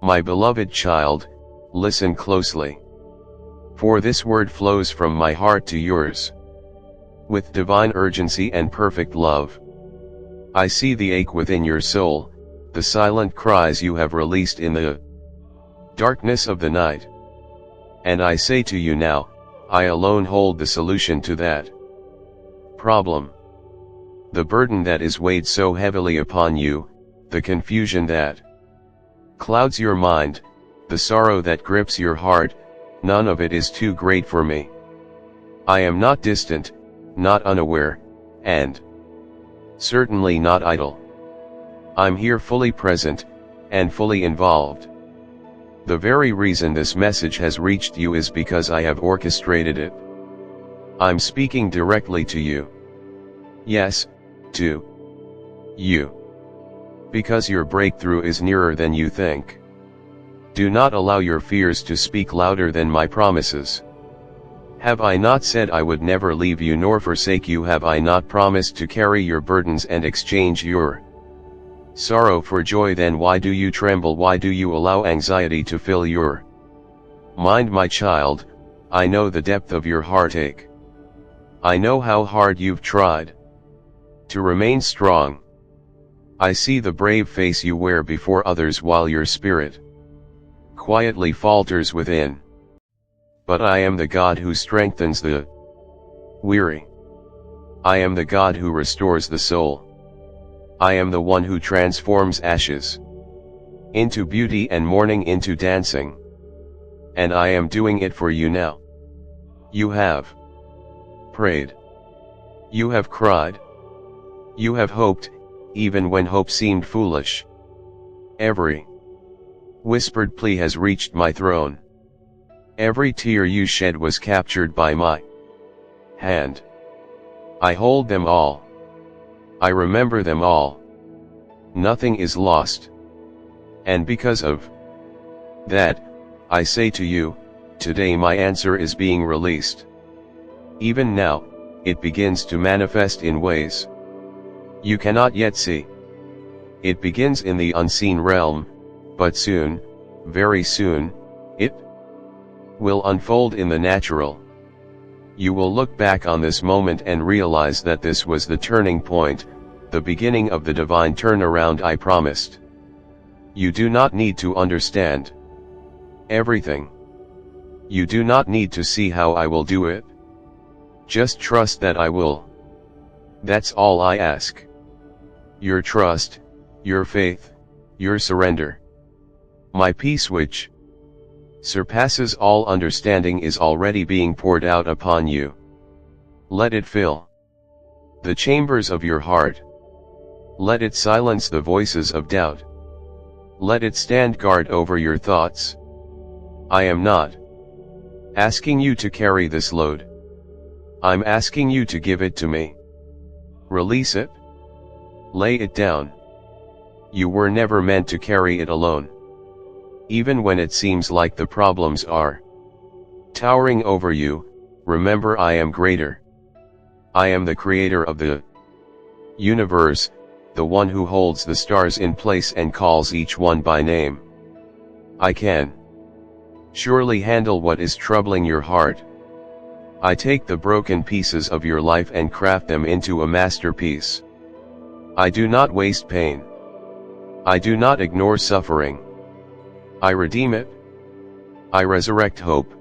My beloved child, listen closely. For this word flows from my heart to yours. With divine urgency and perfect love. I see the ache within your soul, the silent cries you have released in the darkness of the night. And I say to you now, I alone hold the solution to that problem. The burden that is weighed so heavily upon you, the confusion that clouds your mind, the sorrow that grips your heart, none of it is too great for me. I am not distant, not unaware, and certainly not idle. I'm here fully present, and fully involved. The very reason this message has reached you is because I have orchestrated it. I'm speaking directly to you. Yes, to you. Because your breakthrough is nearer than you think. Do not allow your fears to speak louder than my promises. Have I not said I would never leave you nor forsake you? Have I not promised to carry your burdens and exchange your sorrow for joy? Then why do you tremble? Why do you allow anxiety to fill your mind? My child, I know the depth of your heartache. I know how hard you've tried to remain strong. I see the brave face you wear before others while your spirit quietly falters within. But I am the God who strengthens the weary. I am the God who restores the soul. I am the one who transforms ashes into beauty and mourning into dancing. And I am doing it for you now. You have prayed. You have cried. You have hoped, even when hope seemed foolish. Every whispered plea has reached my throne. Every tear you shed was captured by my hand. I hold them all. I remember them all. Nothing is lost. And because of that, I say to you, today my answer is being released. Even now, it begins to manifest in ways you cannot yet see. It begins in the unseen realm, but soon, very soon, it will unfold in the natural. You will look back on this moment and realize that this was the turning point, the beginning of the divine turnaround I promised. You do not need to understand everything. You do not need to see how I will do it. Just trust that I will. That's all I ask. Your trust, your faith, your surrender. My peace, which surpasses all understanding, is already being poured out upon you. Let it fill the chambers of your heart. Let it silence the voices of doubt. Let it stand guard over your thoughts. I am not asking you to carry this load. I'm asking you to give it to me. Release it. Lay it down. You were never meant to carry it alone. Even when it seems like the problems are towering over you, remember I am greater. I am the creator of the universe, the one who holds the stars in place and calls each one by name. I can surely handle what is troubling your heart. I take the broken pieces of your life and craft them into a masterpiece. I do not waste pain. I do not ignore suffering. I redeem it. I resurrect hope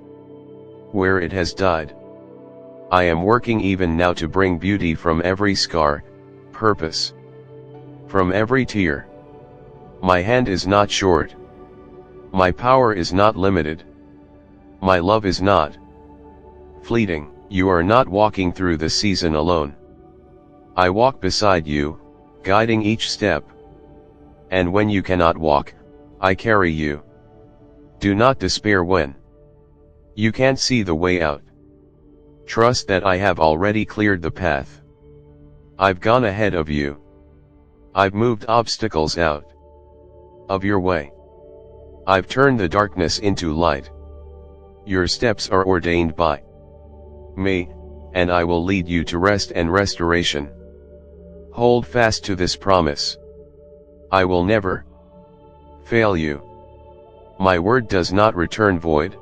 where it has died. I am working even now to bring beauty from every scar, purpose from every tear. My hand is not short. My power is not limited. My love is not fleeting. You are not walking through the season alone. I walk beside you, guiding each step. And when you cannot walk, I carry you. Do not despair when you can't see the way out. Trust that I have already cleared the path. I've gone ahead of you. I've moved obstacles out of your way. I've turned the darkness into light. Your steps are ordained by me, and I will lead you to rest and restoration. Hold fast to this promise. I will never fail you. My word does not return void.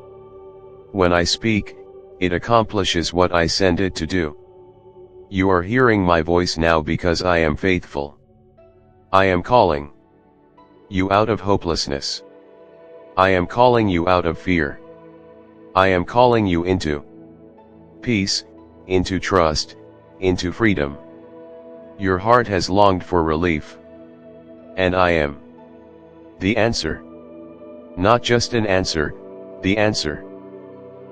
When I speak, it accomplishes what I send it to do. You are hearing my voice now because I am faithful. I am calling you out of hopelessness. I am calling you out of fear. I am calling you into peace, into trust, into freedom. Your heart has longed for relief. And I am the answer. Not just an answer, the answer.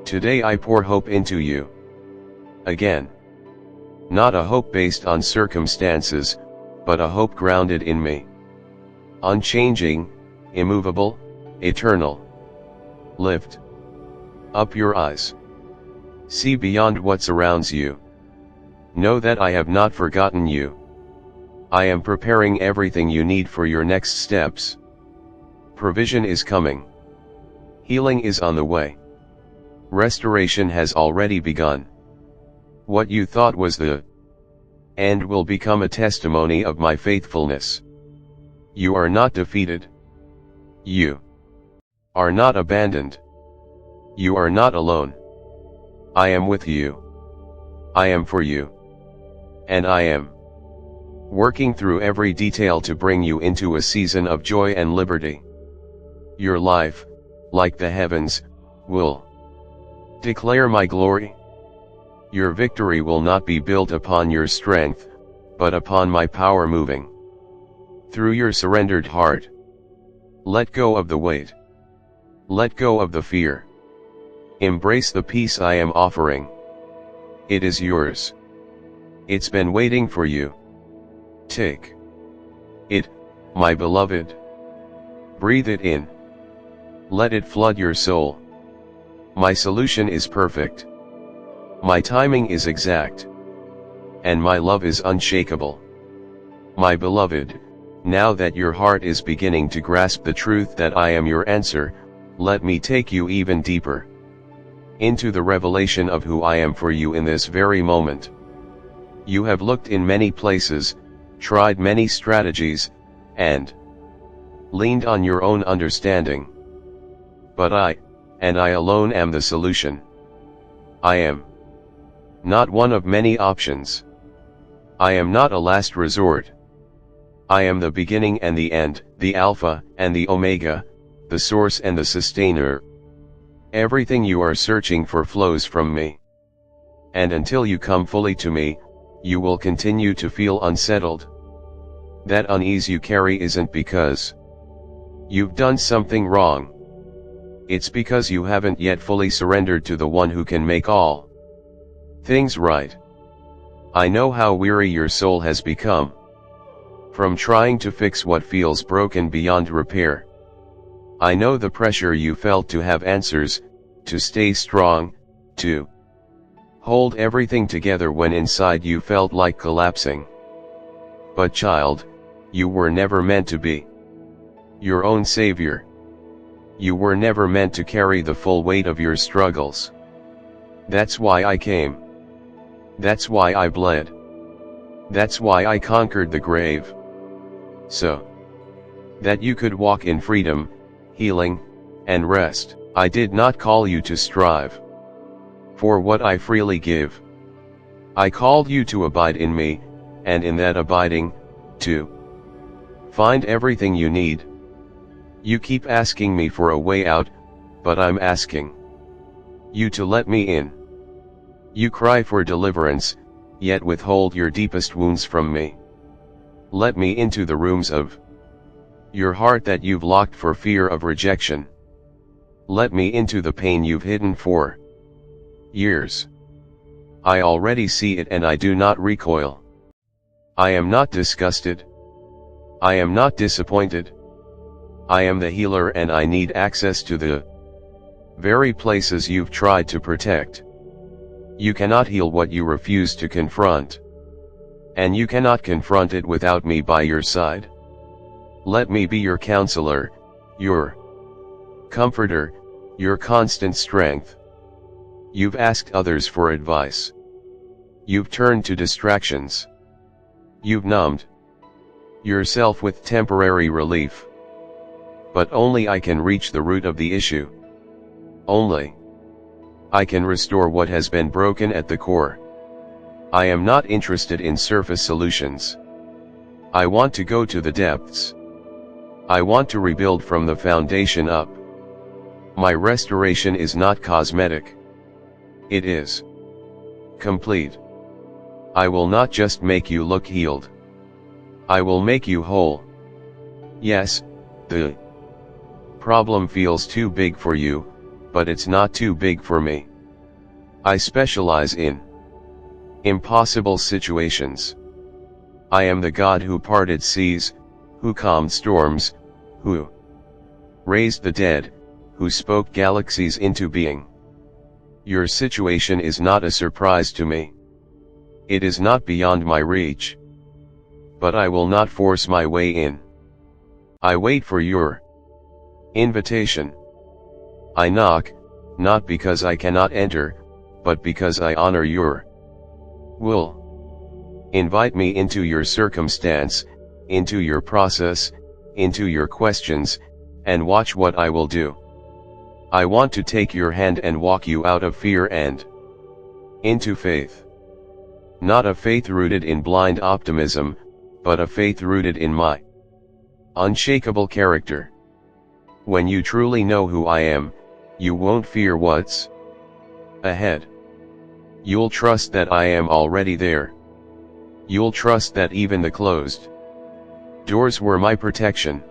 Today I pour hope into you. Again. Not a hope based on circumstances, but a hope grounded in me. Unchanging, immovable, eternal. Lift up your eyes. See beyond what surrounds you. Know that I have not forgotten you. I am preparing everything you need for your next steps. Provision is coming. Healing is on the way. Restoration has already begun. What you thought was the end will become a testimony of my faithfulness. You are not defeated. You are not abandoned. You are not alone. I am with you. I am for you. And I am working through every detail to bring you into a season of joy and liberty. Your life, like the heavens, will declare my glory. Your victory will not be built upon your strength, but upon my power moving through your surrendered heart. Let go of the weight. Let go of the fear. Embrace the peace I am offering. It is yours. It's been waiting for you. Take it, my beloved. Breathe it in. Let it flood your soul. My solution is perfect. My timing is exact. And my love is unshakable. My beloved, now that your heart is beginning to grasp the truth that I am your answer, let me take you even deeper into the revelation of who I am for you in this very moment. You have looked in many places, tried many strategies, and leaned on your own understanding. But I, and I alone am the solution. I am not one of many options. I am not a last resort. I am the beginning and the end, the Alpha and the Omega, the source and the sustainer. Everything you are searching for flows from me. And until you come fully to me, you will continue to feel unsettled. That unease you carry isn't because you've done something wrong. It's because you haven't yet fully surrendered to the one who can make all things right. I know how weary your soul has become from trying to fix what feels broken beyond repair. I know the pressure you felt to have answers, to stay strong, to hold everything together when inside you felt like collapsing. But child, you were never meant to be your own savior. You were never meant to carry the full weight of your struggles. That's why I came. That's why I bled. That's why I conquered the grave. So that you could walk in freedom, healing, and rest. I did not call you to strive for what I freely give. I called you to abide in me, and in that abiding, to find everything you need. You keep asking me for a way out, but I'm asking you to let me in. You cry for deliverance, yet withhold your deepest wounds from me. Let me into the rooms of your heart that you've locked for fear of rejection. Let me into the pain you've hidden for years. I already see it and I do not recoil. I am not disgusted. I am not disappointed. I am the healer and I need access to the very places you've tried to protect. You cannot heal what you refuse to confront. And you cannot confront it without me by your side. Let me be your counselor, your comforter, your constant strength. You've asked others for advice. You've turned to distractions. You've numbed yourself with temporary relief. But only I can reach the root of the issue. Only I can restore what has been broken at the core. I am not interested in surface solutions. I want to go to the depths. I want to rebuild from the foundation up. My restoration is not cosmetic. It is complete. I will not just make you look healed. I will make you whole. Yes, the problem feels too big for you, but it's not too big for me. I specialize in impossible situations. I am the God who parted seas, who calmed storms, who raised the dead, who spoke galaxies into being. Your situation is not a surprise to me. It is not beyond my reach. But I will not force my way in. I wait for your invitation. I knock, not because I cannot enter, but because I honor your will. Invite me into your circumstance, into your process, into your questions, and watch what I will do. I want to take your hand and walk you out of fear and into faith. Not a faith rooted in blind optimism, but a faith rooted in my unshakable character. When you truly know who I am, you won't fear what's ahead. You'll trust that I am already there. You'll trust that even the closed doors were my protection.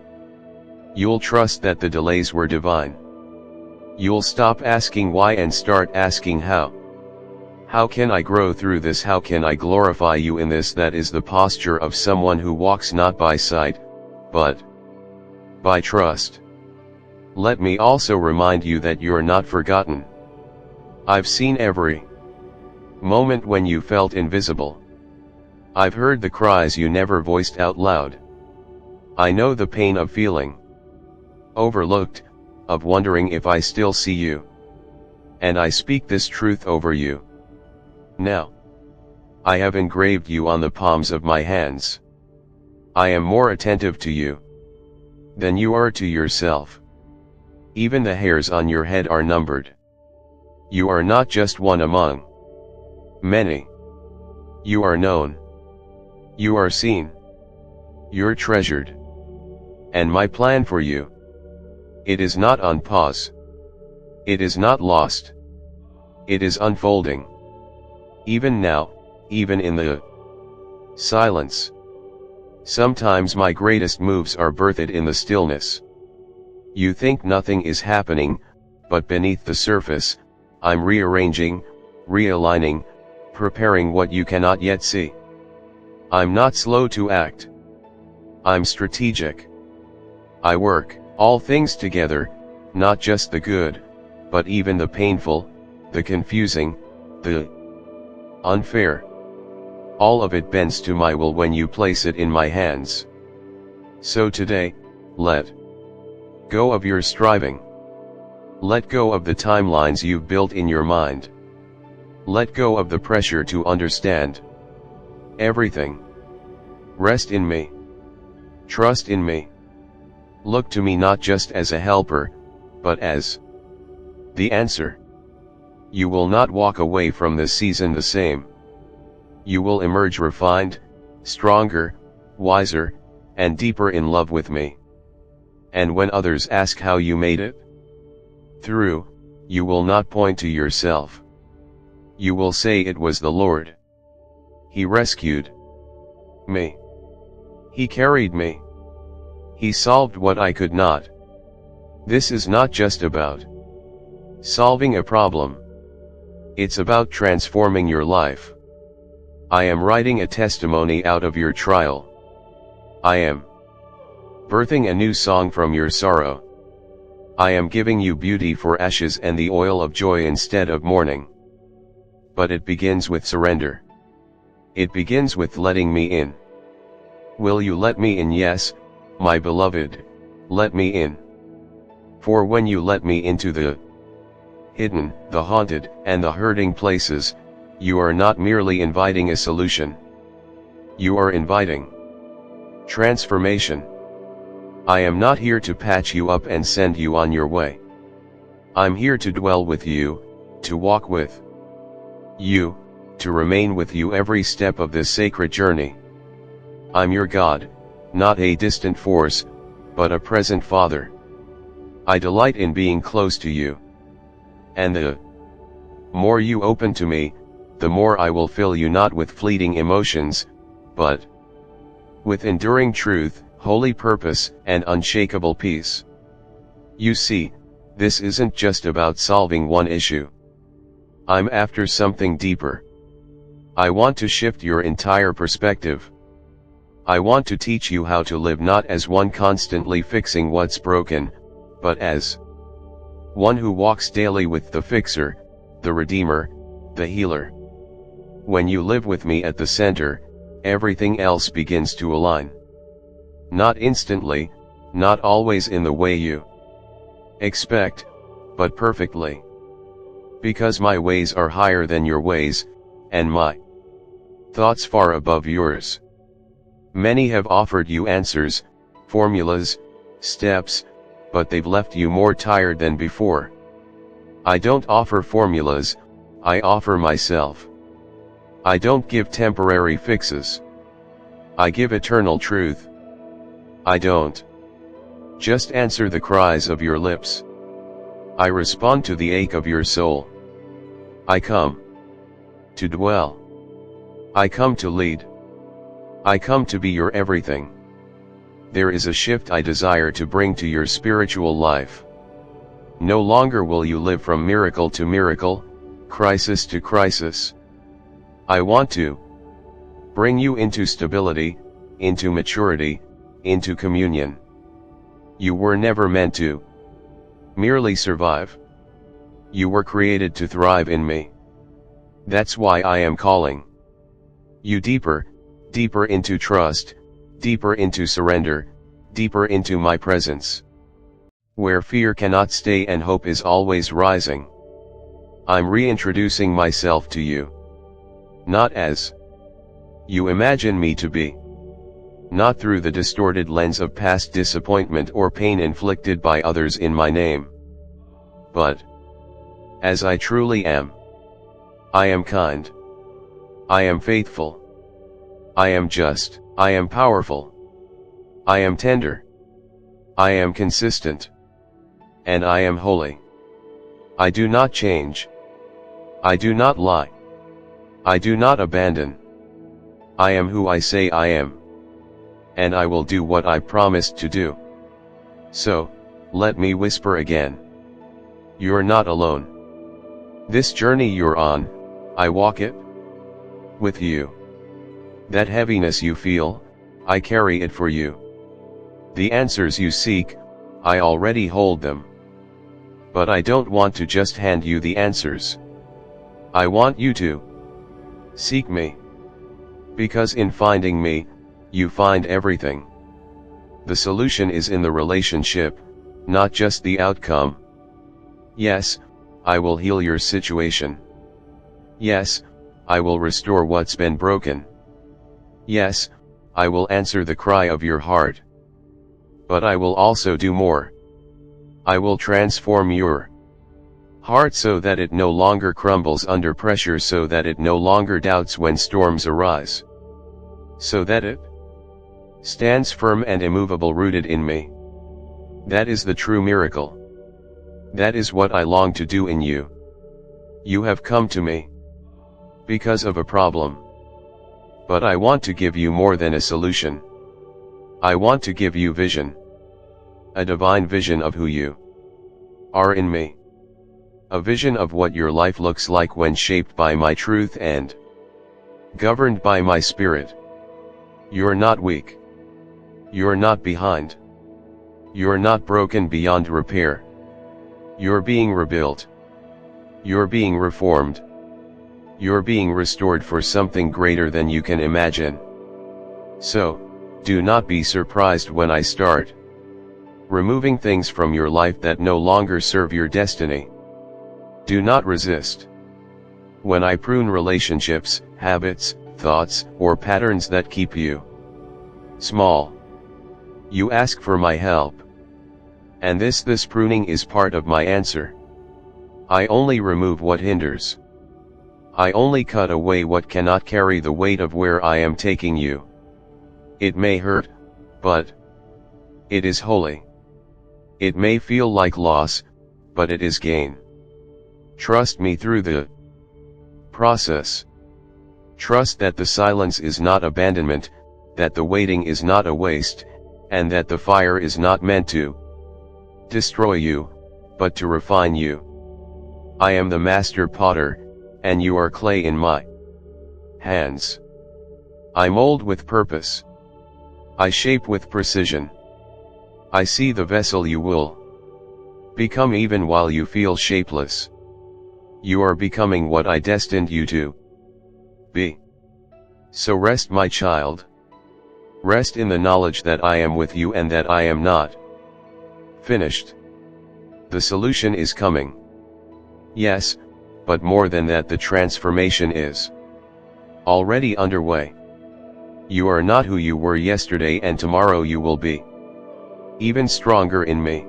You'll trust that the delays were divine. You'll stop asking why and start asking how. How can I grow through this? How can I glorify you in this? That is the posture of someone who walks not by sight, but by trust. Let me also remind you that you're not forgotten. I've seen every moment when you felt invisible. I've heard the cries you never voiced out loud. I know the pain of feeling overlooked, of wondering if I still see you. And I speak this truth over you. Now, I have engraved you on the palms of my hands. I am more attentive to you than you are to yourself. Even the hairs on your head are numbered. You are not just one among many. You are known. You are seen. You're treasured. And my plan for you, it is not on pause. It is not lost. It is unfolding. Even now, even in the silence. Sometimes my greatest moves are birthed in the stillness. You think nothing is happening, but beneath the surface, I'm rearranging, realigning, preparing what you cannot yet see. I'm not slow to act. I'm strategic. I work all things together, not just the good, but even the painful, the confusing, the unfair. All of it bends to my will when you place it in my hands. So today, let go of your striving. Let go of the timelines you've built in your mind. Let go of the pressure to understand everything. Rest in me. Trust in me. Look to me not just as a helper, but as the answer. You will not walk away from this season the same. You will emerge refined, stronger, wiser, and deeper in love with me. And when others ask how you made it through, you will not point to yourself. You will say it was the Lord. He rescued me. He carried me. He solved what I could not. This is not just about solving a problem. It's about transforming your life. I am writing a testimony out of your trial. I am birthing a new song from your sorrow. I am giving you beauty for ashes and the oil of joy instead of mourning. But it begins with surrender. It begins with letting me in. Will you let me in? Yes, my beloved, let me in. For when you let me into the hidden, the haunted, and the hurting places, you are not merely inviting a solution. You are inviting transformation. I am not here to patch you up and send you on your way. I'm here to dwell with you, to walk with you, to remain with you every step of this sacred journey. I'm your God, not a distant force, but a present Father. I delight in being close to you. And the more you open to me, the more I will fill you not with fleeting emotions, but with enduring truth, holy purpose, and unshakable peace. You see, this isn't just about solving one issue. I'm after something deeper. I want to shift your entire perspective. I want to teach you how to live not as one constantly fixing what's broken, but as one who walks daily with the fixer, the Redeemer, the healer. When you live with me at the center, everything else begins to align. Not instantly, not always in the way you expect, but perfectly. Because my ways are higher than your ways, and my thoughts far above yours. Many have offered you answers, formulas, steps, but they've left you more tired than before. I don't offer formulas, I offer myself. I don't give temporary fixes. I give eternal truth. I don't just answer the cries of your lips. I respond to the ache of your soul. I come to dwell. I come to lead. I come to be your everything. There is a shift I desire to bring to your spiritual life. No longer will you live from miracle to miracle, crisis to crisis. I want to bring you into stability, into maturity, into communion. You were never meant to merely survive. You were created to thrive in me. That's why I am calling you deeper, deeper into trust, deeper into surrender, deeper into my presence. Where fear cannot stay and hope is always rising. I'm reintroducing myself to you. Not as you imagine me to be. Not through the distorted lens of past disappointment or pain inflicted by others in my name. But as I truly am. I am kind. I am faithful. I am just. I am powerful. I am tender. I am consistent. And I am holy. I do not change. I do not lie. I do not abandon. I am who I say I am. And I will do what I promised to do. So, let me whisper again. You're not alone. This journey you're on, I walk it with you. That heaviness you feel, I carry it for you. The answers you seek, I already hold them. But I don't want to just hand you the answers. I want you to seek me. Because in finding me, you find everything. The solution is in the relationship, not just the outcome. Yes, I will heal your situation. Yes, I will restore what's been broken. Yes, I will answer the cry of your heart. But I will also do more. I will transform your heart so that it no longer crumbles under pressure, so that it no longer doubts when storms arise. So that it stands firm and immovable, rooted in me. That is the true miracle. That is what I long to do in you. You have come to me because of a problem. But I want to give you more than a solution. I want to give you vision. A divine vision of who you are in me. A vision of what your life looks like when shaped by my truth and governed by my spirit. You're not weak. You're not behind. You're not broken beyond repair. You're being rebuilt. You're being reformed. You're being restored for something greater than you can imagine. So, do not be surprised when I start removing things from your life that no longer serve your destiny. Do not resist. When I prune relationships, habits, thoughts, or patterns that keep you small, You ask for my help. And this pruning is part of my answer. I only remove what hinders. I only cut away what cannot carry the weight of where I am taking you. It may hurt, but it is holy. It may feel like loss, but it is gain. Trust me through the process. Trust that the silence is not abandonment, that the waiting is not a waste, and that the fire is not meant to destroy you, but to refine you. I am the master potter, and you are clay in my hands. I mold with purpose. I shape with precision. I see the vessel you will become even while you feel shapeless. You are becoming what I destined you to be. So rest, my child. Rest in the knowledge that I am with you and that I am not finished. The solution is coming. Yes, but more than that, the transformation is already underway. You are not who you were yesterday, and tomorrow you will be even stronger in me.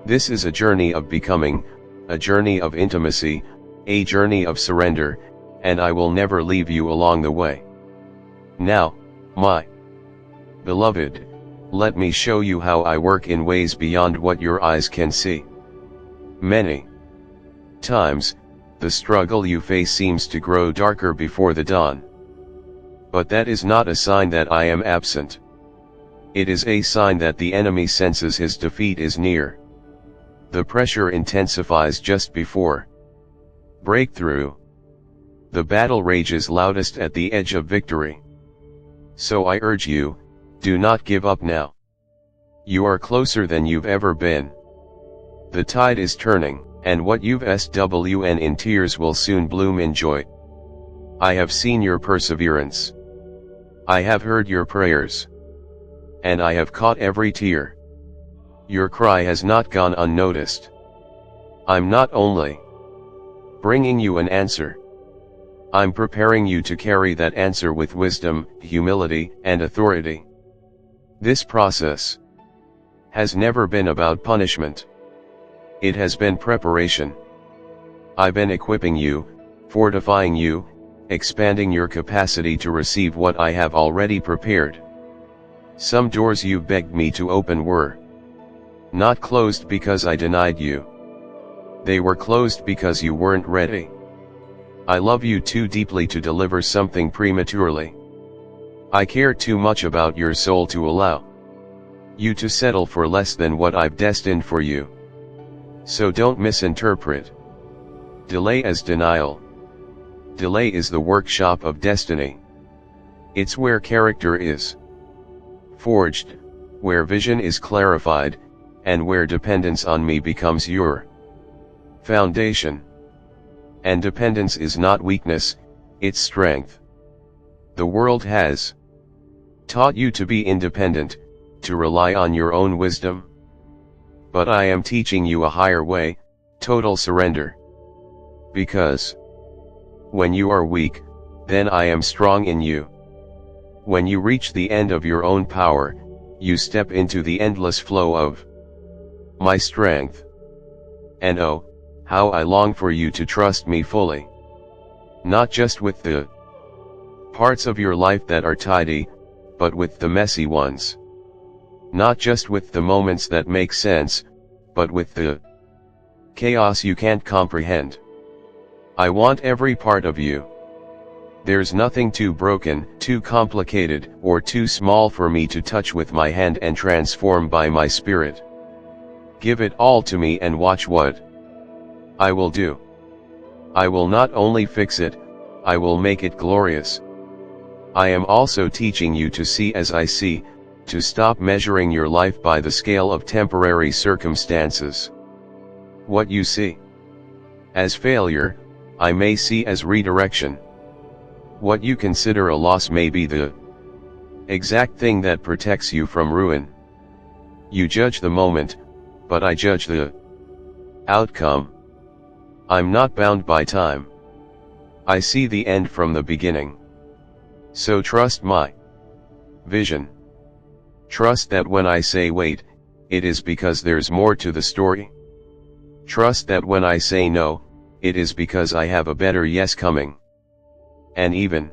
This is a journey of becoming, a journey of intimacy, a journey of surrender, and I will never leave you along the way. Now, my beloved, let me show you how I work in ways beyond what your eyes can see. Many times, the struggle you face seems to grow darker before the dawn. But that is not a sign that I am absent. It is a sign that the enemy senses his defeat is near. The pressure intensifies just before breakthrough. The battle rages loudest at the edge of victory. So I urge you, do not give up now. You are closer than you've ever been. The tide is turning, and what you've swn in tears will soon bloom in joy. I have seen your perseverance. I have heard your prayers. And I have caught every tear. Your cry has not gone unnoticed. I'm not only bringing you an answer. I'm preparing you to carry that answer with wisdom, humility, and authority. This process has never been about punishment. It has been preparation. I've been equipping you, fortifying you, expanding your capacity to receive what I have already prepared. Some doors you begged me to open were not closed because I denied you. They were closed because you weren't ready. I love you too deeply to deliver something prematurely. I care too much about your soul to allow you to settle for less than what I've destined for you. So don't misinterpret delay as denial. Delay is the workshop of destiny. It's where character is forged, where vision is clarified, and where dependence on me becomes your foundation. And dependence is not weakness, it's strength. The world has taught you to be independent, to rely on your own wisdom. But I am teaching you a higher way, total surrender. Because when you are weak, then I am strong in you. When you reach the end of your own power, you step into the endless flow of my strength. And oh, how I long for you to trust me fully. Not just with the parts of your life that are tidy, but with the messy ones. Not just with the moments that make sense, but with the chaos you can't comprehend. I want every part of you. There's nothing too broken, too complicated, or too small for me to touch with my hand and transform by my spirit. Give it all to me and watch what I will do. I will not only fix it, I will make it glorious. I am also teaching you to see as I see, to stop measuring your life by the scale of temporary circumstances. What you see as failure, I may see as redirection. What you consider a loss may be the exact thing that protects you from ruin. You judge the moment, but I judge the outcome. I'm not bound by time. I see the end from the beginning. So trust my vision. Trust that when I say wait, it is because there's more to the story. Trust that when I say no, it is because I have a better yes coming. And even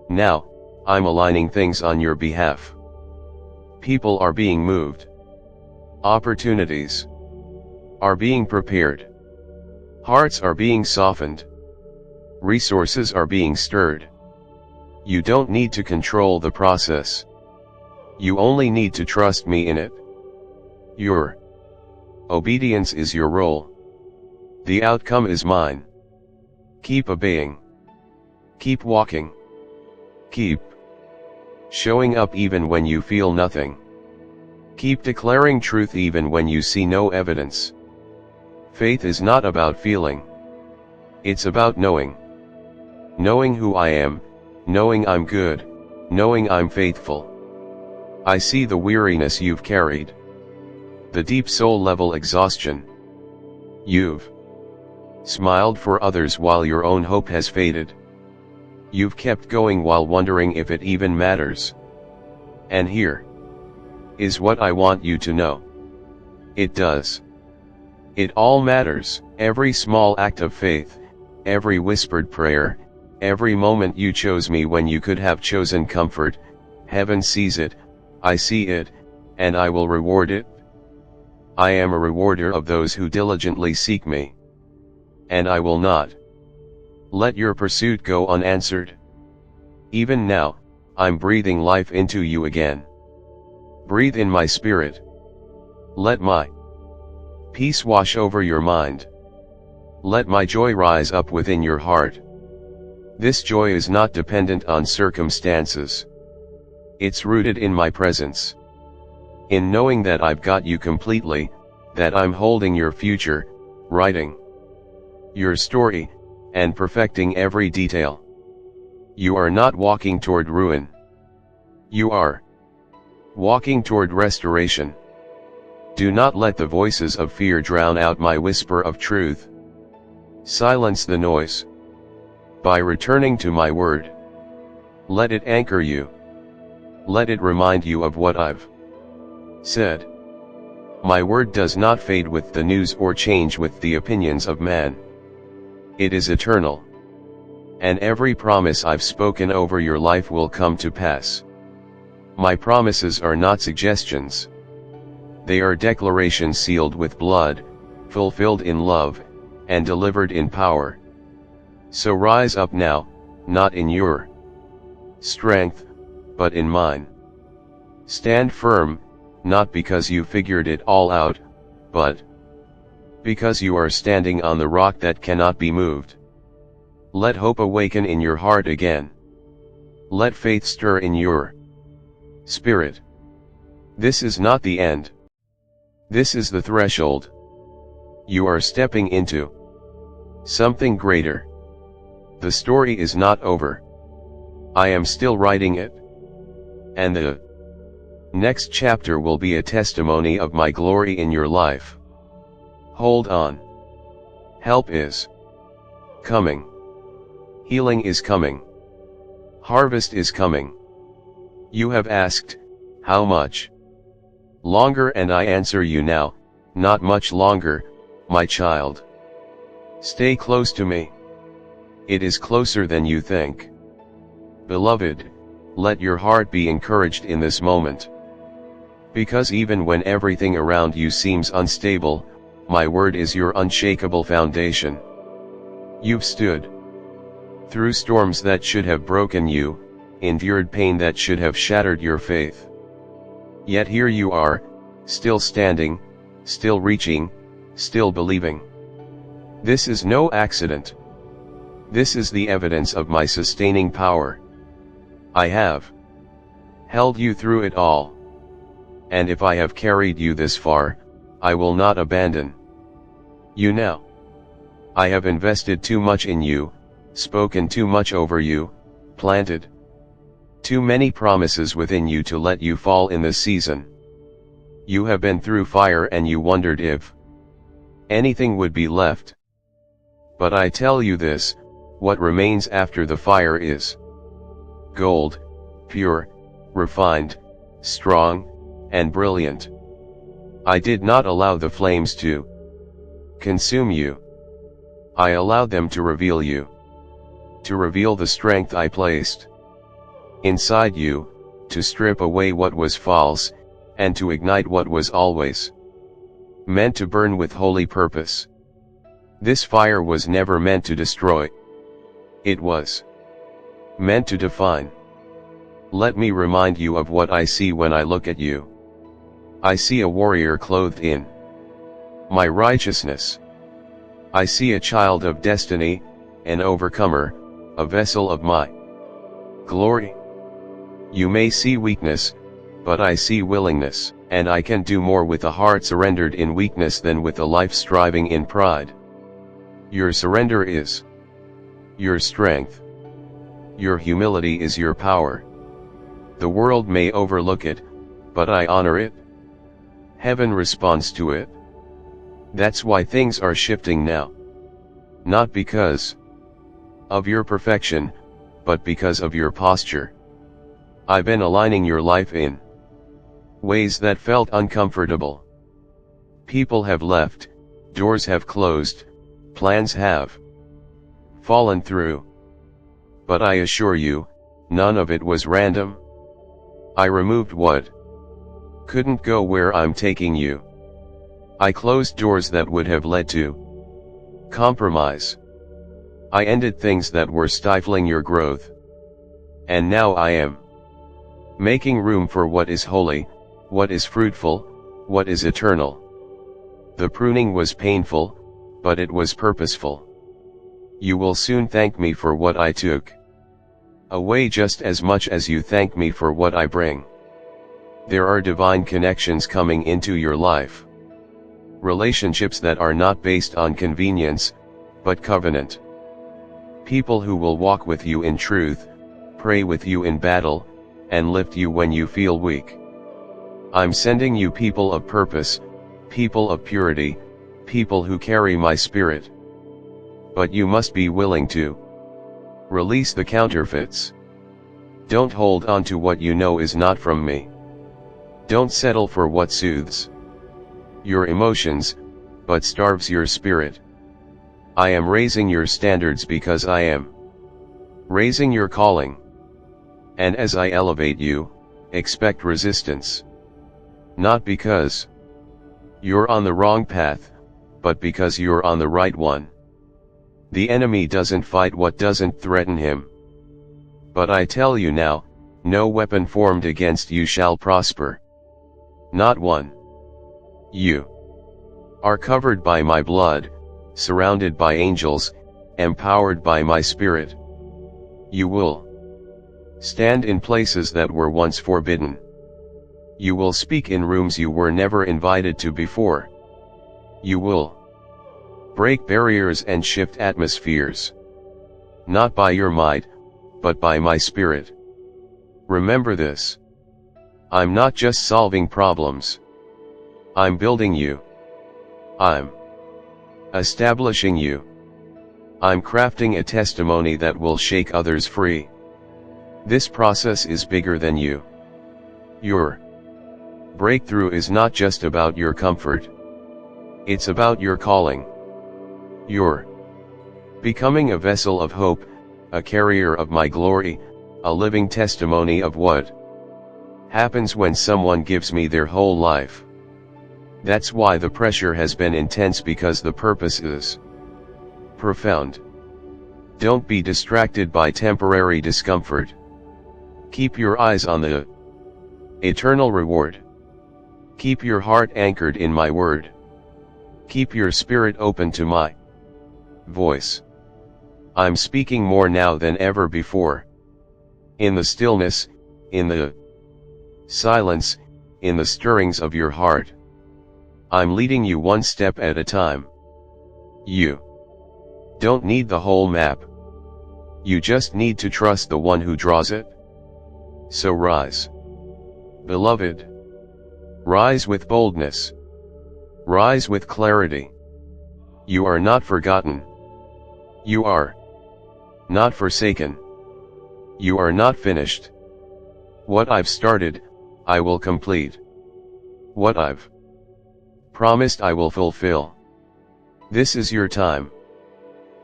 now, I'm aligning things on your behalf. People are being moved. Opportunities are being prepared. Hearts are being softened. Resources are being stirred. You don't need to control the process. You only need to trust me in it. Your obedience is your role. The outcome is mine. Keep obeying. Keep walking. Keep showing up even when you feel nothing. Keep declaring truth even when you see no evidence. Faith is not about feeling. It's about knowing. Knowing who I am, knowing I'm good, knowing I'm faithful. I see the weariness you've carried. The deep soul-level exhaustion. You've smiled for others while your own hope has faded. You've kept going while wondering if it even matters. And here is what I want you to know. It does. It all matters. Every small act of faith, every whispered prayer, every moment you chose me when you could have chosen comfort. Heaven sees it, I see it, and I will reward it. I am a rewarder of those who diligently seek me. And I will not let your pursuit go unanswered. Even now, I'm breathing life into you again. Breathe in my spirit. Let my peace wash over your mind. Let my joy rise up within your heart. This joy is not dependent on circumstances. It's rooted in my presence. In knowing that I've got you completely, that I'm holding your future, writing your story, and perfecting every detail. You are not walking toward ruin. You are walking toward restoration. Do not let the voices of fear drown out my whisper of truth. Silence the noise by returning to my word. Let it anchor you. Let it remind you of what I've said. My word does not fade with the news or change with the opinions of man. It is eternal. And every promise I've spoken over your life will come to pass. My promises are not suggestions. They are declarations sealed with blood, fulfilled in love, and delivered in power. So rise up now, not in your strength, but in mine. Stand firm, not because you figured it all out, but because you are standing on the rock that cannot be moved. Let hope awaken in your heart again. Let faith stir in your spirit. This is not the end. This is the threshold. You are stepping into something greater. The story is not over. I am still writing it. And the next chapter will be a testimony of my glory in your life. Hold on. Help is coming. Healing is coming. Harvest is coming. You have asked, how much longer? And I answer you now, not much longer, my child. Stay close to me. It is closer than you think. Beloved, let your heart be encouraged in this moment. Because even when everything around you seems unstable, my word is your unshakable foundation. You've stood through storms that should have broken you, endured pain that should have shattered your faith. Yet here you are, still standing, still reaching, still believing. This is no accident. This is the evidence of my sustaining power. I have held you through it all. And if I have carried you this far, I will not abandon you now. I have invested too much in you, spoken too much over you, planted too many promises within you to let you fall in this season. You have been through fire and you wondered if anything would be left. But I tell you this, what remains after the fire is gold, pure, refined, strong, and brilliant. I did not allow the flames to consume you. I allowed them to reveal you. To reveal the strength I placed inside you, to strip away what was false, and to ignite what was always meant to burn with holy purpose. This fire was never meant to destroy. It was meant to define. Let me remind you of what I see when I look at you. I see a warrior clothed in my righteousness. I see a child of destiny, an overcomer, a vessel of my glory. You may see weakness, but I see willingness, and I can do more with a heart surrendered in weakness than with a life striving in pride. Your surrender is your strength. Your humility is your power. The world may overlook it, but I honor it. Heaven responds to it. That's why things are shifting now. Not because of your perfection, but because of your posture. I've been aligning your life in ways that felt uncomfortable. People have left, doors have closed, plans have fallen through. But I assure you, none of it was random. I removed what couldn't go where I'm taking you. I closed doors that would have led to compromise. I ended things that were stifling your growth. And now I am making room for what is holy, what is fruitful, what is eternal. The pruning was painful, but it was purposeful. You will soon thank me for what I took away just as much as you thank me for what I bring. There are divine connections coming into your life. Relationships that are not based on convenience, but covenant. People who will walk with you in truth, pray with you in battle, and lift you when you feel weak. I'm sending you people of purpose, people of purity, people who carry my spirit. But you must be willing to release the counterfeits. Don't hold on to what you know is not from me. Don't settle for what soothes your emotions, but starves your spirit. I am raising your standards because I am raising your calling. And as I elevate you, expect resistance. Not because you're on the wrong path, but because you're on the right one. The enemy doesn't fight what doesn't threaten him. But I tell you now, no weapon formed against you shall prosper. Not one. You are covered by my blood, surrounded by angels, empowered by my spirit. You will stand in places that were once forbidden. You will speak in rooms you were never invited to before. You will break barriers and shift atmospheres. Not by your might, but by my spirit. Remember this. I'm not just solving problems. I'm building you. I'm establishing you. I'm crafting a testimony that will shake others free. This process is bigger than you. Your breakthrough is not just about your comfort. It's about your calling. You're becoming a vessel of hope, a carrier of my glory, a living testimony of what happens when someone gives me their whole life. That's why the pressure has been intense, because the purpose is profound. Don't be distracted by temporary discomfort. Keep your eyes on the eternal reward. Keep your heart anchored in my word. Keep your spirit open to my voice. I'm speaking more now than ever before. In the stillness, in the silence, in the stirrings of your heart. I'm leading you one step at a time. You don't need the whole map. You just need to trust the one who draws it. So rise, beloved. Rise with boldness. Rise with clarity. You are not forgotten. You are not forsaken. You are not finished. What I've started, I will complete. What I've promised I will fulfill. This is your time.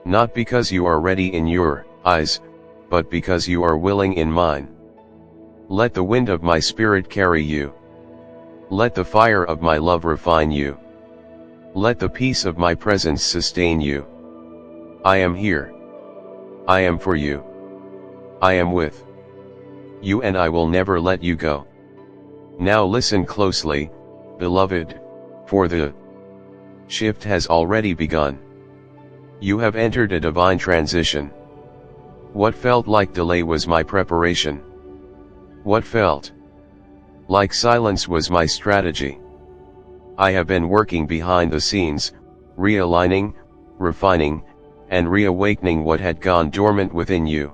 Not because you are ready in your eyes, but because you are willing in mine. Let the wind of my spirit carry you. Let the fire of my love refine you. Let the peace of my presence sustain you. I am here. I am for you. I am with you and I will never let you go. Now listen closely, beloved, for the shift has already begun. You have entered a divine transition. What felt like delay was my preparation. What felt like silence was my strategy. I have been working behind the scenes, realigning, refining, and reawakening what had gone dormant within you.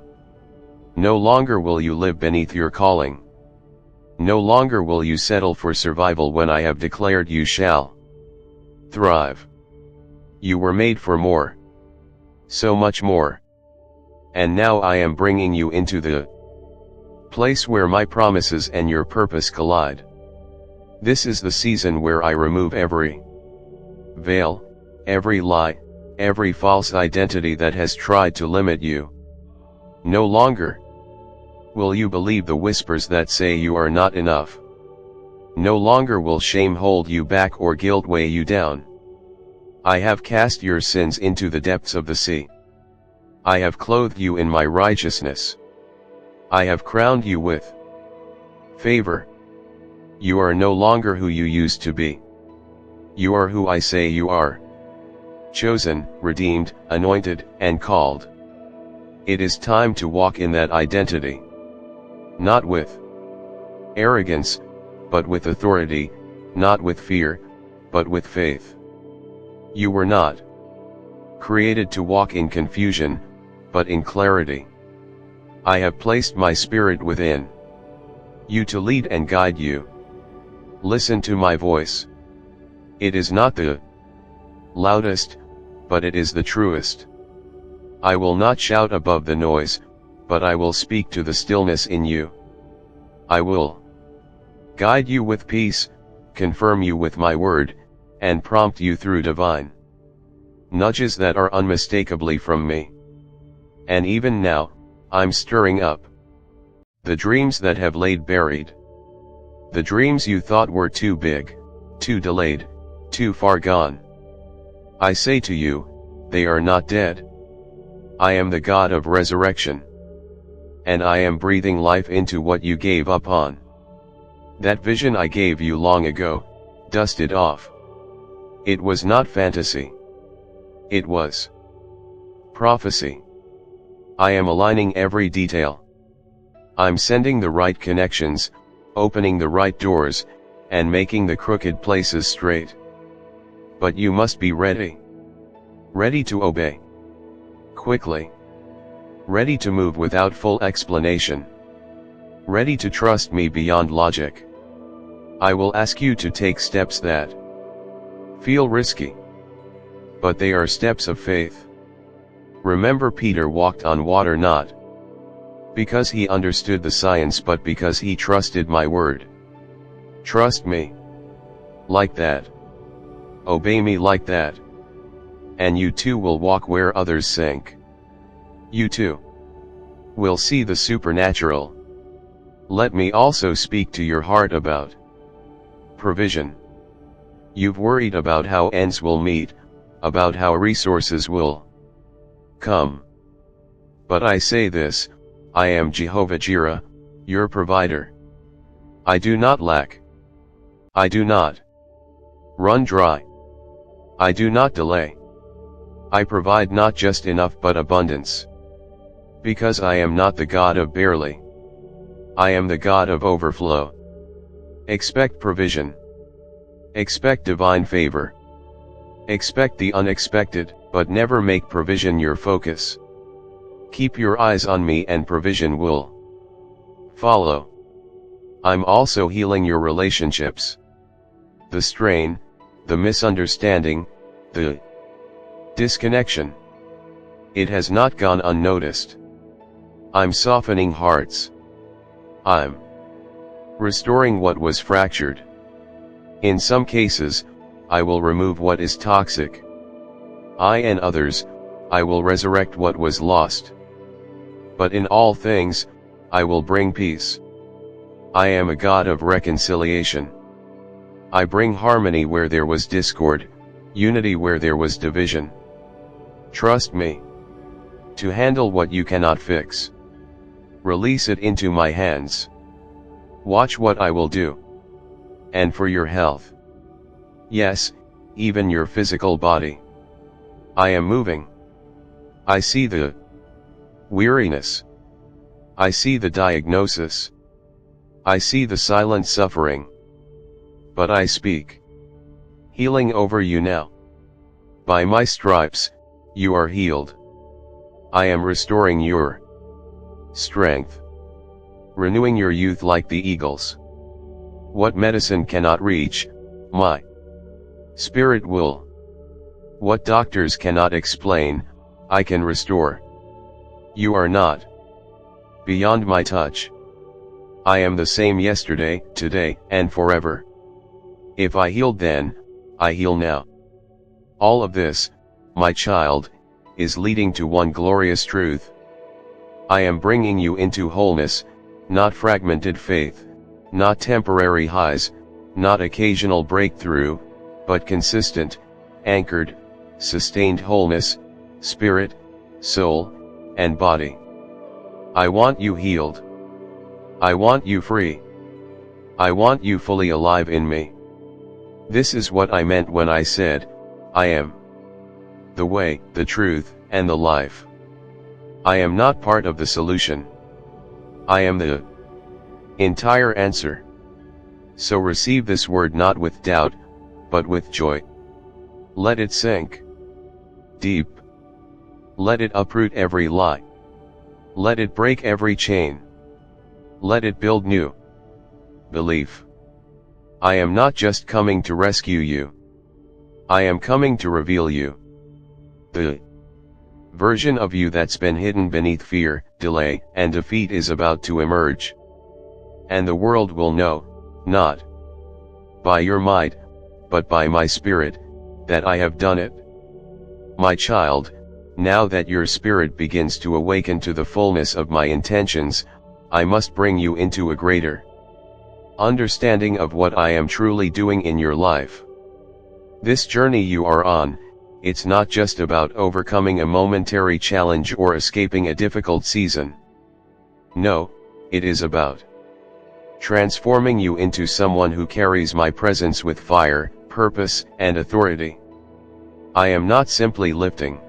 No longer will you live beneath your calling. No longer will you settle for survival when I have declared you shall thrive. You were made for more. So much more. And now I am bringing you into the place where my promises and your purpose collide. This is the season where I remove every veil, every lie, every false identity that has tried to limit you. No longer will you believe the whispers that say you are not enough. No longer will shame hold you back or guilt weigh you down. I have cast your sins into the depths of the sea. I have clothed you in my righteousness. I have crowned you with favor. You are no longer who you used to be. You are who I say you are. Chosen, redeemed, anointed, and called. It is time to walk in that identity. Not with arrogance, but with authority, not with fear, but with faith. You were not created to walk in confusion, but in clarity. I have placed my spirit within you to lead and guide you. Listen to my voice. It is not the loudest, but it is the truest. I will not shout above the noise, but I will speak to the stillness in you. I will guide you with peace, confirm you with my word, and prompt you through divine nudges that are unmistakably from me. And even now, I'm stirring up the dreams that have laid buried. The dreams you thought were too big, too delayed, too far gone. I say to you, they are not dead. I am the God of resurrection. And I am breathing life into what you gave up on. That vision I gave you long ago, dust it off. It was not fantasy. It was prophecy. I am aligning every detail. I'm sending the right connections, opening the right doors, and making the crooked places straight. But you must be ready. Ready to obey. Quickly. Ready to move without full explanation. Ready to trust me beyond logic. I will ask you to take steps that feel risky. But they are steps of faith. Remember, Peter walked on water not because he understood the science but because he trusted my word. Trust me. Like that. Obey me like that. And you too will walk where others sink. You too will see the supernatural. Let me also speak to your heart about provision. You've worried about how ends will meet, about how resources will come. But I say this, I am Jehovah Jireh, your provider. I do not lack. I do not run dry. I do not delay. I provide not just enough but abundance. Because I am not the God of barely. I am the God of overflow. Expect provision. Expect divine favor. Expect the unexpected, but never make provision your focus. Keep your eyes on me and provision will follow. I'm also healing your relationships. The strain, the misunderstanding, the disconnection. It has not gone unnoticed. I'm softening hearts. I'm restoring what was fractured. In some cases, I will remove what is toxic. I and others, I will resurrect what was lost. But in all things, I will bring peace. I am a God of reconciliation. I bring harmony where there was discord, unity where there was division. Trust me. To handle what you cannot fix. Release it into my hands. Watch what I will do. And for your health. Yes, even your physical body. I am moving. I see the weariness. I see the diagnosis. I see the silent suffering. But I speak healing over you now. By my stripes, you are healed. I am restoring your strength, renewing your youth like the eagles. What medicine cannot reach, my Spirit will. What doctors cannot explain, I can restore. You are not beyond my touch. I am the same yesterday, today, and forever. If I healed then, I heal now. All of this, my child, is leading to one glorious truth. I am bringing you into wholeness, not fragmented faith, not temporary highs, not occasional breakthrough, but consistent, anchored, sustained wholeness, spirit, soul, and body. I want you healed. I want you free. I want you fully alive in me. This is what I meant when I said, I am the way, the truth, and the life. I am not part of the solution. I am the entire answer. So receive this word not with doubt, but with joy. Let it sink deep. Let it uproot every lie. Let it break every chain. Let it build new belief. I am not just coming to rescue you. I am coming to reveal you. The version of you that's been hidden beneath fear, delay, and defeat is about to emerge. And the world will know, not by your might, but by my Spirit, that I have done it. My child, now that your spirit begins to awaken to the fullness of my intentions, I must bring you into a greater understanding of what I am truly doing in your life. This journey you are on, it's not just about overcoming a momentary challenge or escaping a difficult season. No, it is about transforming you into someone who carries my presence with fire, purpose, and authority. I am not simply lifting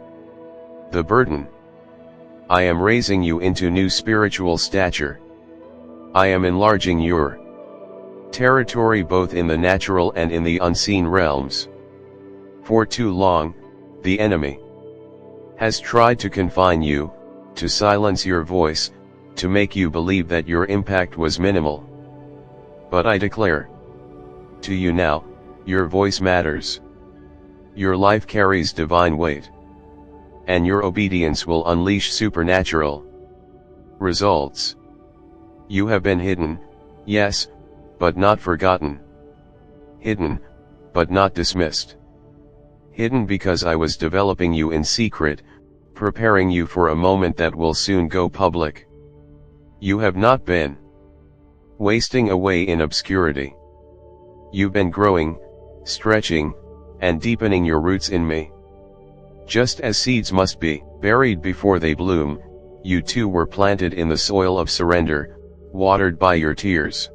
the burden. I am raising you into new spiritual stature. I am enlarging your territory both in the natural and in the unseen realms. For too long, the enemy has tried to confine you, to silence your voice, to make you believe that your impact was minimal. But I declare to you now, your voice matters. Your life carries divine weight. And your obedience will unleash supernatural results. You have been hidden, yes, but not forgotten. Hidden, but not dismissed. Hidden because I was developing you in secret, preparing you for a moment that will soon go public. You have not been wasting away in obscurity. You've been growing, stretching, and deepening your roots in me. Just as seeds must be buried before they bloom, you too were planted in the soil of surrender, watered by your tears.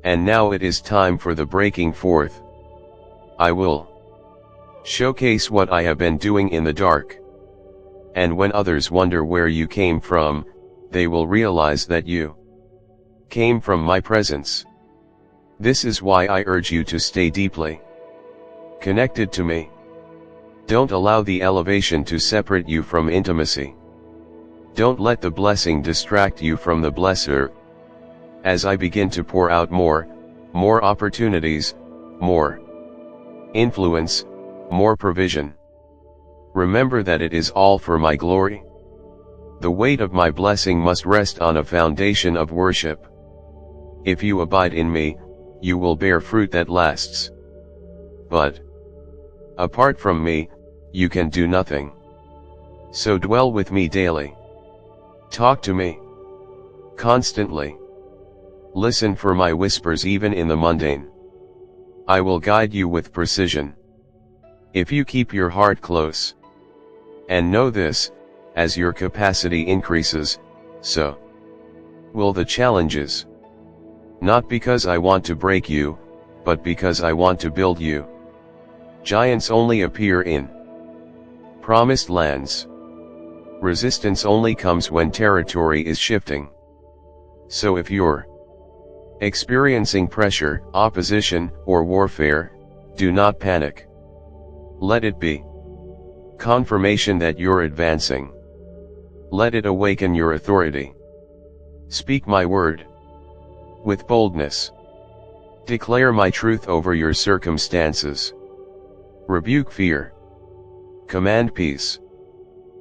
And now it is time for the breaking forth. I will showcase what I have been doing in the dark. And when others wonder where you came from, they will realize that you came from my presence. This is why I urge you to stay deeply connected to me. Don't allow the elevation to separate you from intimacy. Don't let the blessing distract you from the blesser. As I begin to pour out more opportunities, more influence, more provision, remember that it is all for my glory. The weight of my blessing must rest on a foundation of worship. If you abide in me, you will bear fruit that lasts. But apart from me, you can do nothing. So dwell with me daily. Talk to me constantly. Listen for my whispers even in the mundane. I will guide you with precision. If you keep your heart close. And know this, as your capacity increases, so will the challenges. Not because I want to break you, but because I want to build you. Giants only appear in promised lands. Resistance only comes when territory is shifting. So if you're experiencing pressure, opposition, or warfare, do not panic. Let it be confirmation that you're advancing. Let it awaken your authority. Speak my word with boldness. Declare my truth over your circumstances. Rebuke fear. Command peace.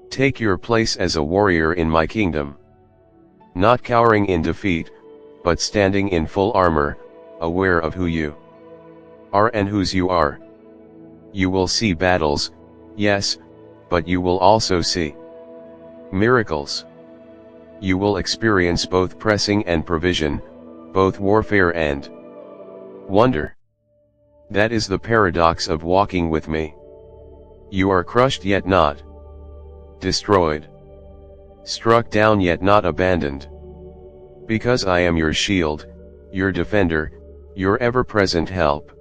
Take your place as a warrior in my kingdom. Not cowering in defeat, but standing in full armor, aware of who you are and whose you are. You will see battles, yes, but you will also see miracles. You will experience both pressing and provision, both warfare and wonder. That is the paradox of walking with me. You are crushed yet not destroyed. Struck down yet not abandoned. Because I am your shield, your defender, your ever-present help.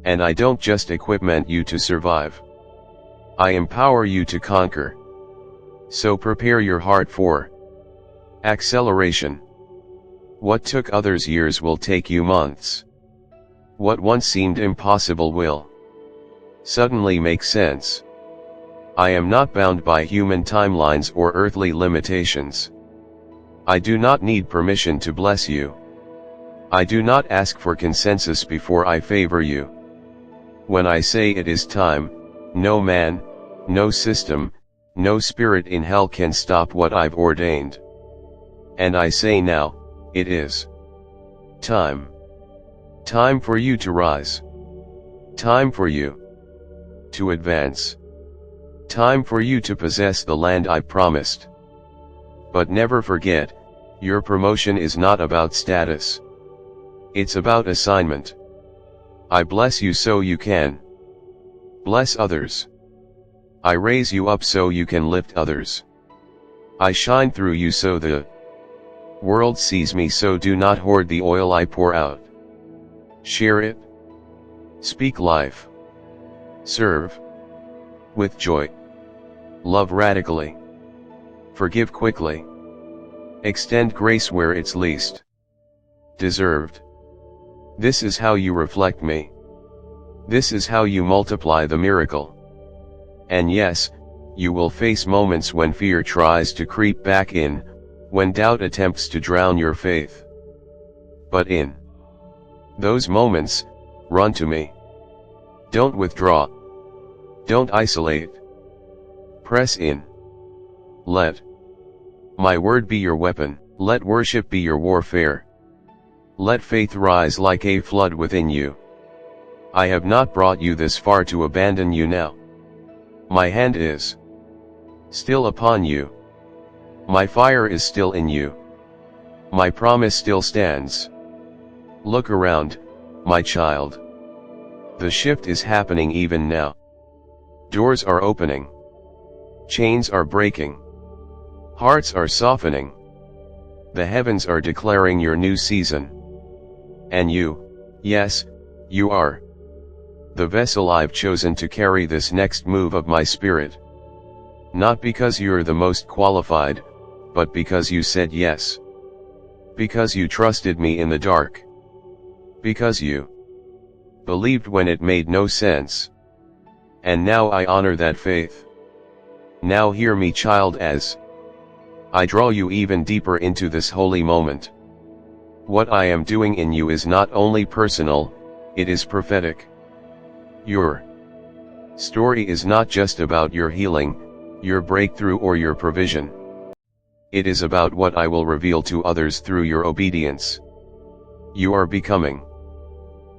And I don't just equipment you to survive. I empower you to conquer. So prepare your heart for acceleration. What took others years will take you months. What once seemed impossible will suddenly make sense. I am not bound by human timelines or earthly limitations. I do not need permission to bless you. I do not ask for consensus before I favor you. When I say it is time, no man, no system, no spirit in hell can stop what I've ordained. And I say now, it is time. Time for you to rise. Time for you to advance. Time for you to possess the land I promised. But never forget, your promotion is not about status. It's about assignment. I bless you so you can bless others. I raise you up so you can lift others. I shine through you so the world sees me, so do not hoard the oil I pour out. Share it. Speak life. Serve with joy. Love radically. Forgive quickly. Extend grace where it's least deserved. This is how you reflect me. This is how you multiply the miracle. And yes, you will face moments when fear tries to creep back in, when doubt attempts to drown your faith. But in those moments, run to me. Don't withdraw. Don't isolate. Press in. Let my word be your weapon. Let worship be your warfare. Let faith rise like a flood within you. I have not brought you this far to abandon you now. My hand is still upon you. My fire is still in you. My promise still stands. Look around, my child. The shift is happening even now. Doors are opening. Chains are breaking. Hearts are softening. The heavens are declaring your new season. And you, yes, you are the vessel I've chosen to carry this next move of my spirit. Not because you're the most qualified, but because you said yes. Because you trusted me in the dark. Because you believed when it made no sense. And now I honor that faith. Now hear me, child, as I draw you even deeper into this holy moment. What I am doing in you is not only personal, it is prophetic. Your story is not just about your healing, your breakthrough, or your provision. It is about what I will reveal to others through your obedience. You are becoming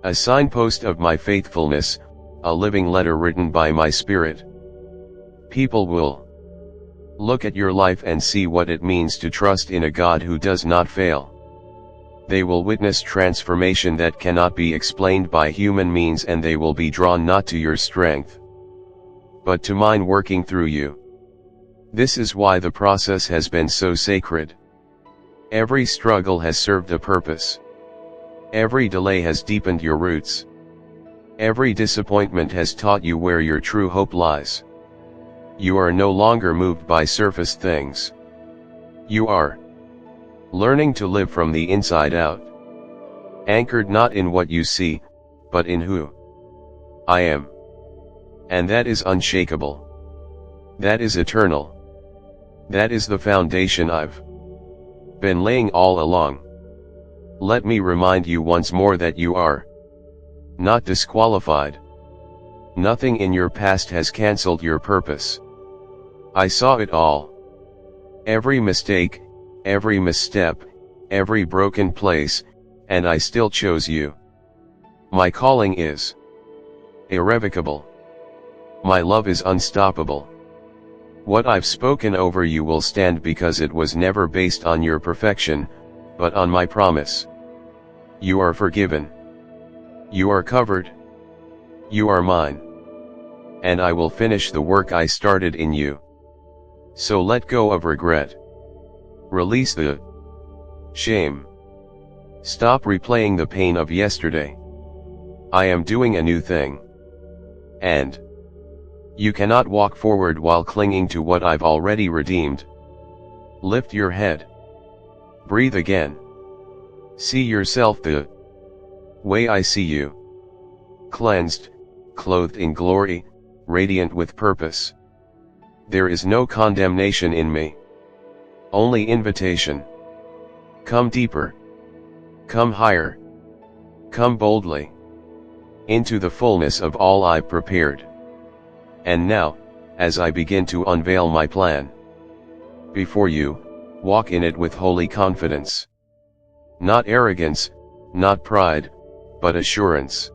a signpost of my faithfulness, a living letter written by my Spirit. People will look at your life and see what it means to trust in a God who does not fail. They will witness transformation that cannot be explained by human means, and they will be drawn not to your strength, but to mine working through you. This is why the process has been so sacred. Every struggle has served a purpose. Every delay has deepened your roots. Every disappointment has taught you where your true hope lies. You are no longer moved by surface things. You are learning to live from the inside out, anchored not in what you see, but in who I am. And that is unshakable. That is eternal. That is the foundation I've been laying all along. Let me remind you once more that you are not disqualified. Nothing in your past has cancelled your purpose. I saw it all. Every mistake, every misstep, every broken place, and I still chose you. My calling is irrevocable. My love is unstoppable. What I've spoken over you will stand because it was never based on your perfection, but on my promise. You are forgiven. You are covered. You are mine. And I will finish the work I started in you. So let go of regret. Release the shame. Stop replaying the pain of yesterday. I am doing a new thing. And you cannot walk forward while clinging to what I've already redeemed. Lift your head. Breathe again. See yourself the way I see you. Cleansed, clothed in glory, radiant with purpose. There is no condemnation in me. Only invitation. Come deeper. Come higher. Come boldly into the fullness of all I've prepared. And now, as I begin to unveil my plan before you, walk in it with holy confidence. Not arrogance, not pride, but assurance.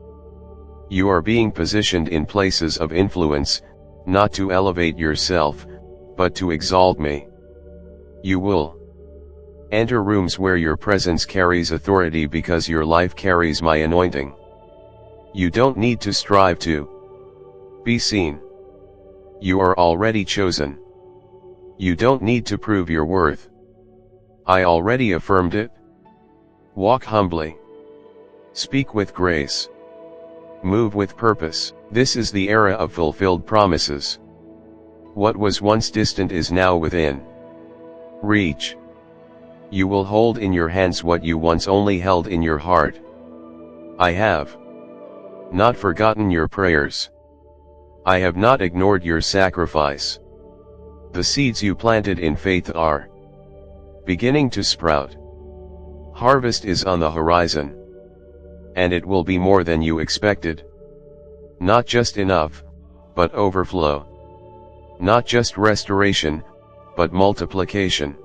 You are being positioned in places of influence, not to elevate yourself, but to exalt me. You will enter rooms where your presence carries authority because your life carries my anointing. You don't need to strive to be seen. You are already chosen. You don't need to prove your worth. I already affirmed it. Walk humbly. Speak with grace. Move with purpose. This is the era of fulfilled promises. What was once distant is now within reach. You will hold in your hands what you once only held in your heart. I have not forgotten your prayers. I have not ignored your sacrifice. The seeds you planted in faith are beginning to sprout. Harvest is on the horizon. And it will be more than you expected. Not just enough, but overflow. Not just restoration, but multiplication.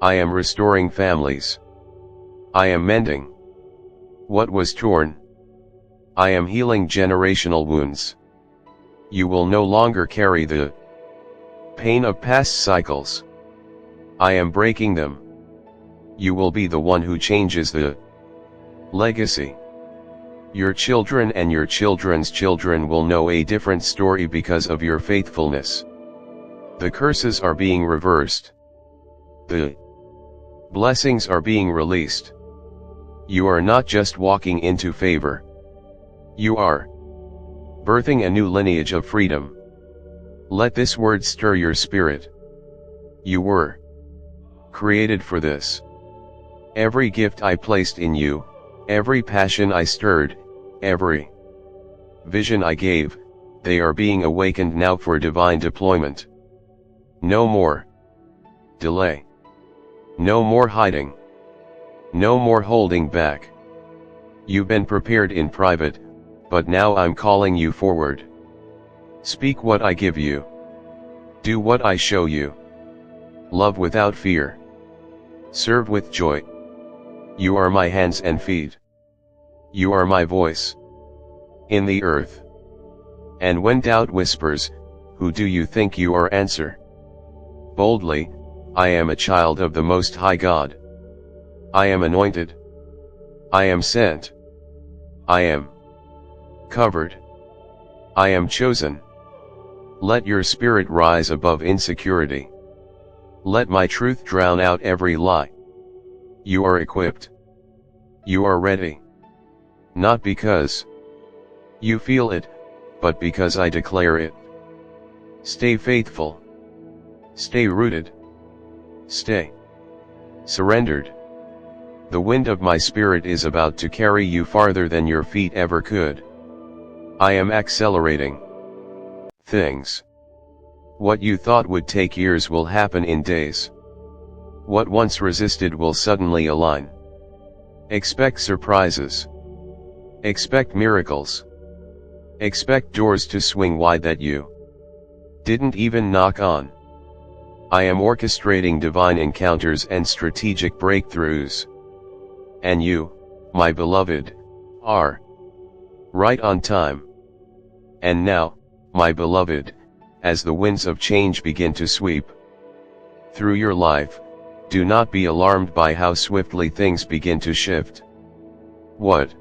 I am restoring families. I am mending what was torn. I am healing generational wounds. You will no longer carry the pain of past cycles. I am breaking them. You will be the one who changes the legacy. Your children and your children's children will know a different story because of your faithfulness. The curses are being reversed. The blessings are being released. You are not just walking into favor. You are birthing a new lineage of freedom. Let this word stir your spirit. You were created for this. Every gift I placed in you, every passion I stirred, every vision I gave, they are being awakened now for divine deployment. No more delay. No more hiding. No more holding back. You've been prepared in private, but now I'm calling you forward. Speak what I give you. Do what I show you. Love without fear. Serve with joy. You are my hands and feet. You are my voice in the earth. And when doubt whispers, who do you think you are? Answer boldly, I am a child of the Most High God. I am anointed. I am sent. I am covered. I am chosen. Let your spirit rise above insecurity. Let my truth drown out every lie. You are equipped. You are ready. Not because you feel it, but because I declare it. Stay faithful. Stay rooted. Stay surrendered. The wind of my spirit is about to carry you farther than your feet ever could. I am accelerating things. What you thought would take years will happen in days. What once resisted will suddenly align. Expect surprises. Expect miracles. Expect doors to swing wide that you didn't even knock on. I am orchestrating divine encounters and strategic breakthroughs. And you, my beloved, are right on time. And now, my beloved, as the winds of change begin to sweep through your life, do not be alarmed by how swiftly things begin to shift. What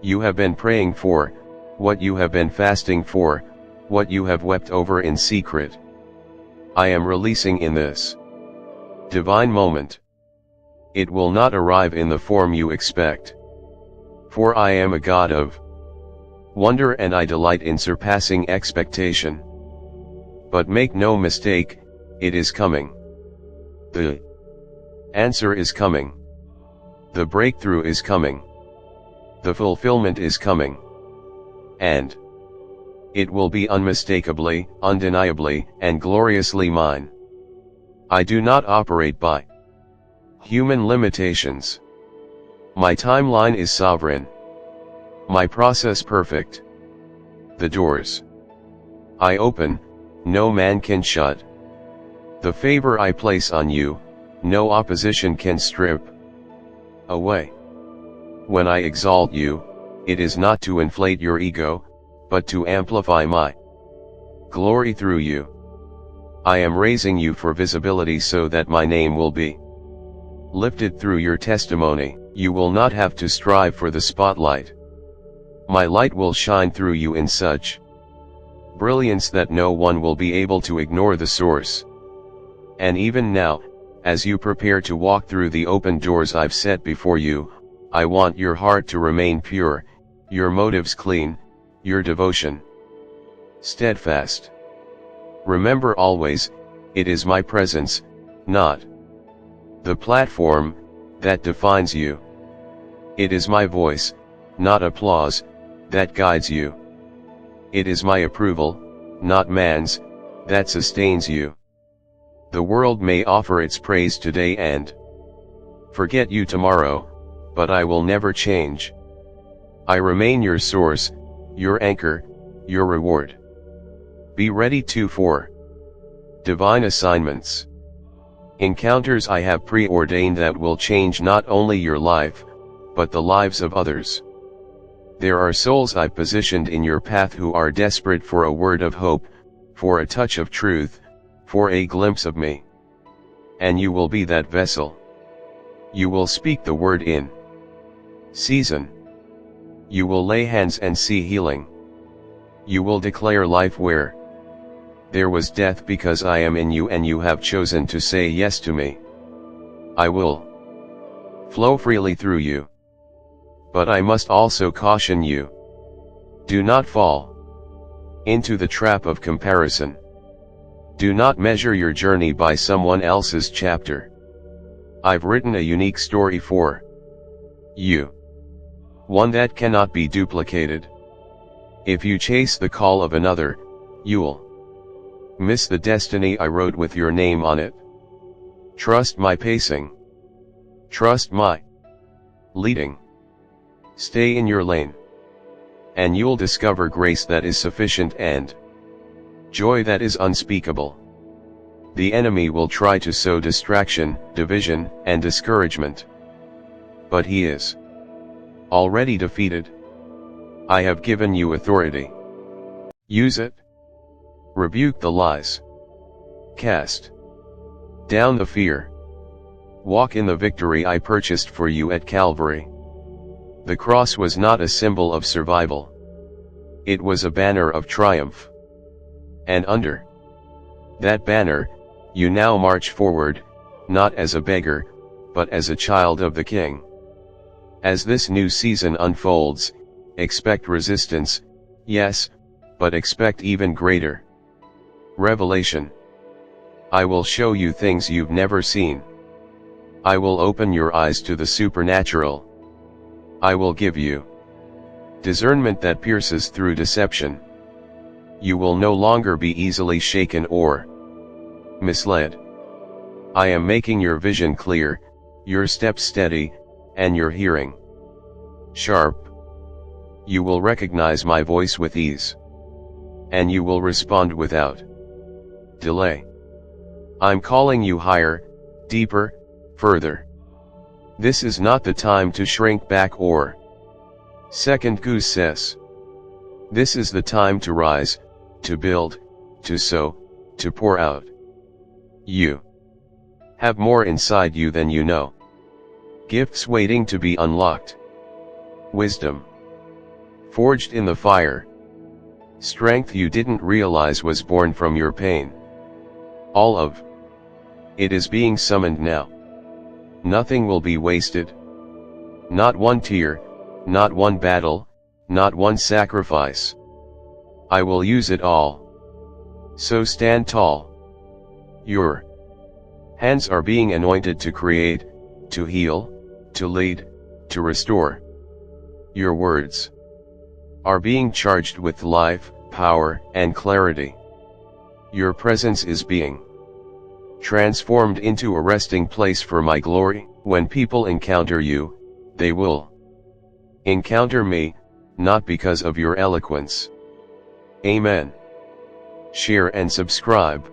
you have been praying for, what you have been fasting for, what you have wept over in secret, I am releasing in this divine moment. It will not arrive in the form you expect. For I am a God of wonder and I delight in surpassing expectation. But make no mistake, it is coming. The answer is coming. The breakthrough is coming. The fulfillment is coming. And it will be unmistakably, undeniably, and gloriously mine. I do not operate by human limitations. My timeline is sovereign. My process perfect. The doors I open, no man can shut. The favor I place on you, no opposition can strip away. When I exalt you, it is not to inflate your ego, but to amplify my glory through you. I am raising you for visibility so that my name will be lifted through your testimony. You will not have to strive for the spotlight. My light will shine through you in such brilliance that no one will be able to ignore the source. And even now, as you prepare to walk through the open doors I've set before you, I want your heart to remain pure, your motives clean, your devotion steadfast. Remember always, it is my presence, not the platform, that defines you. It is my voice, not applause, that guides you. It is my approval, not man's, that sustains you. The world may offer its praise today and forget you tomorrow, but I will never change. I remain your source, your anchor, your reward. Be ready for divine assignments. Encounters I have preordained that will change not only your life, but the lives of others. There are souls I've positioned in your path who are desperate for a word of hope, for a touch of truth, for a glimpse of me. And you will be that vessel. You will speak the word in season. You will lay hands and see healing. You will declare life where there was death, because I am in you and you have chosen to say yes to me. I will flow freely through you. But I must also caution you. Do not fall into the trap of comparison. Do not measure your journey by someone else's chapter. I've written a unique story for you. One that cannot be duplicated. If you chase the call of another, you'll miss the destiny I wrote with your name on it. Trust my pacing. Trust my leading. Stay in your lane. And you'll discover grace that is sufficient and joy that is unspeakable. The enemy will try to sow distraction, division, and discouragement. but he is already defeated. I have given you authority. Use it. Rebuke the lies. Cast down the fear. Walk in the victory I purchased for you at Calvary. The cross was not a symbol of survival. It was a banner of triumph. And under that banner, you now march forward, not as a beggar, but as a child of the King. As this new season unfolds, expect resistance, yes, but expect even greater revelation. I will show you things you've never seen. I will open your eyes to the supernatural. I will give you discernment that pierces through deception. You will no longer be easily shaken or misled. I am making your vision clear, your steps steady, and your hearing sharp. You will recognize my voice with ease. And you will respond without delay. I'm calling you higher, deeper, further. This is not the time to shrink back or second guess. This is the time to rise, to build, to sow, to pour out. You have more inside you than you know. Gifts waiting to be unlocked. Wisdom forged in the fire. Strength you didn't realize was born from your pain. All of it is being summoned now. Nothing will be wasted. Not one tear, not one battle, not one sacrifice. I will use it all. So stand tall. Your hands are being anointed to create, to heal, to lead, to restore. Your words are being charged with life, power, and clarity. Your presence is being transformed into a resting place for my glory. When people encounter you, they will encounter me, not because of your eloquence. Amen. Share and subscribe.